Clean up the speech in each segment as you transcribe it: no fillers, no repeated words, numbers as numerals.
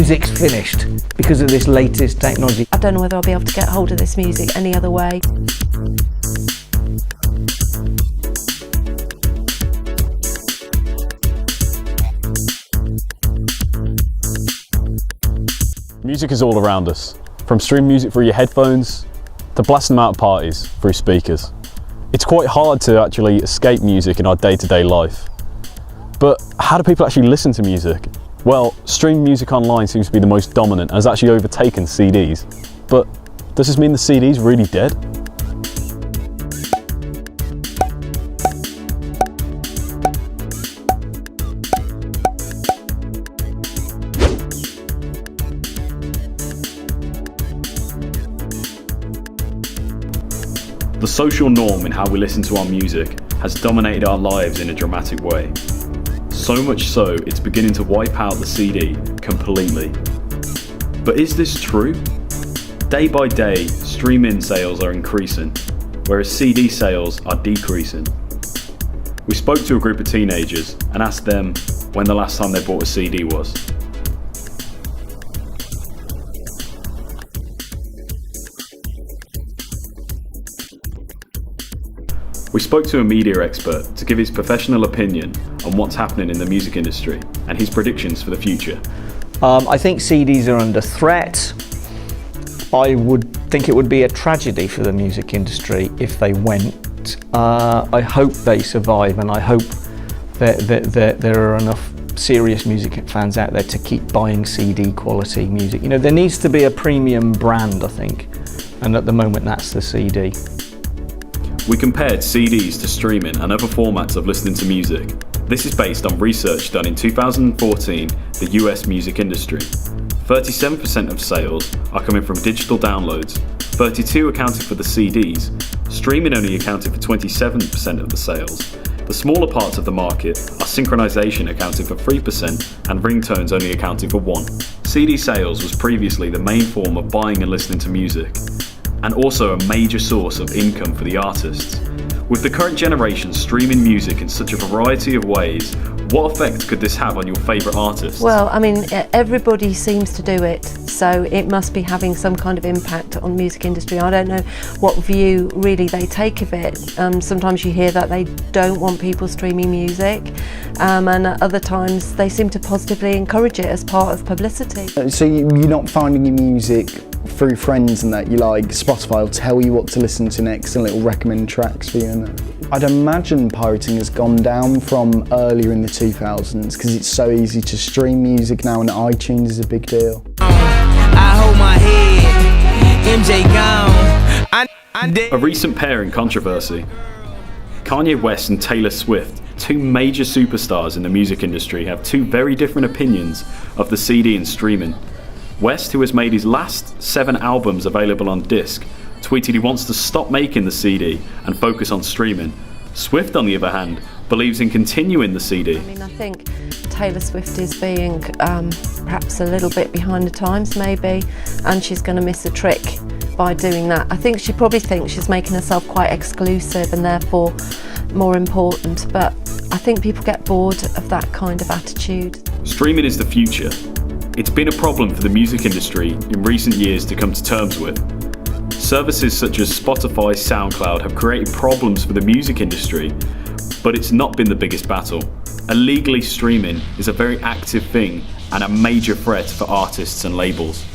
music's finished because of this latest technology. I don't know whether I'll be able to get hold of this music any other way. Music is all around us, from streaming music through your headphones to blasting them out at parties through speakers. It's quite hard to actually escape music in our day-to-day life. But how do people actually listen to music? Well, streaming music online seems to be the most dominant and has actually overtaken CDs. But does this mean the CD's really dead? The social norm in how we listen to our music has dominated our lives in a dramatic way. So much so, it's beginning to wipe out the CD completely. But is this true? Day by day, streaming sales are increasing, whereas CD sales are decreasing. We spoke to a group of teenagers and asked them when the last time they bought a CD was. We spoke to a media expert to give his professional opinion on what's happening in the music industry and his predictions for the future. I think CDs are under threat. I would think it would be a tragedy for the music industry if they went. I hope they survive, and I hope that there are enough serious music fans out there to keep buying CD quality music. You know, there needs to be a premium brand, I think, and at the moment that's the CD. We compared CDs to streaming and other formats of listening to music. This is based on research done in 2014, the US music industry. 37% of sales are coming from digital downloads, 32% accounted for the CDs, streaming only accounted for 27% of the sales. The smaller parts of the market are synchronization accounting for 3% and ringtones only accounting for 1%. CD sales was previously the main form of buying and listening to music, and also a major source of income for the artists. With the current generation streaming music in such a variety of ways, what effect could this have on your favourite artists? Well, I mean, everybody seems to do it, so it must be having some kind of impact on the music industry. I don't know what view really they take of it. Sometimes you hear that they don't want people streaming music, and other times they seem to positively encourage it as part of publicity. So you're not finding your music through friends and that you like Spotify will tell you what to listen to next and it'll recommend tracks for you and that. I'd imagine pirating has gone down from earlier in the 2000s because it's so easy to stream music now and iTunes is a big deal. I hold my head, MJ gone. A recent pair in controversy. Kanye West and Taylor Swift, two major superstars in the music industry, have two very different opinions of the CD and streaming. West, who has made his last 7 albums available on disc, tweeted he wants to stop making the CD and focus on streaming. Swift, on the other hand, believes in continuing the CD. I mean, I think Taylor Swift is being perhaps a little bit behind the times, maybe, and she's going to miss a trick by doing that. I think she probably thinks she's making herself quite exclusive and therefore more important, but I think people get bored of that kind of attitude. Streaming is the future. It's been a problem for the music industry in recent years to come to terms with. Services such as Spotify, SoundCloud have created problems for the music industry, but it's not been the biggest battle. Illegally streaming is a very active thing and a major threat for artists and labels.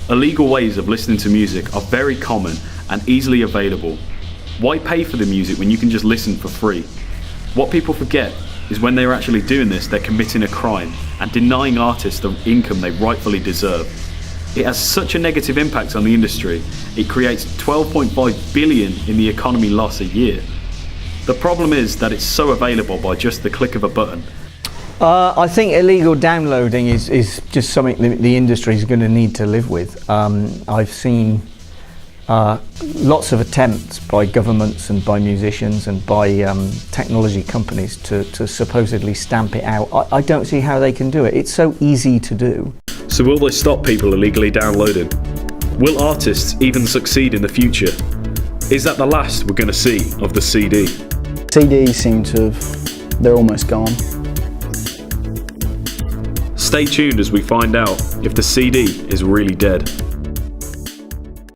Illegal ways of listening to music are very common and easily available. Why pay for the music when you can just listen for free? What people forget is when they're actually doing this, they're committing a crime and denying artists the income they rightfully deserve. It has such a negative impact on the industry, it creates 12.5 billion in the economy loss a year. The problem is that it's so available by just the click of a button. I think illegal downloading is just something the industry is going to need to live with. I've seen lots of attempts by governments and by musicians and by technology companies to supposedly stamp it out. I don't see how they can do it. It's so easy to do. So will they stop people illegally downloading? Will artists even succeed in the future? Is that the last we're going to see of the CD? CDs seem to have, they're almost gone. Stay tuned as we find out if the CD is really dead.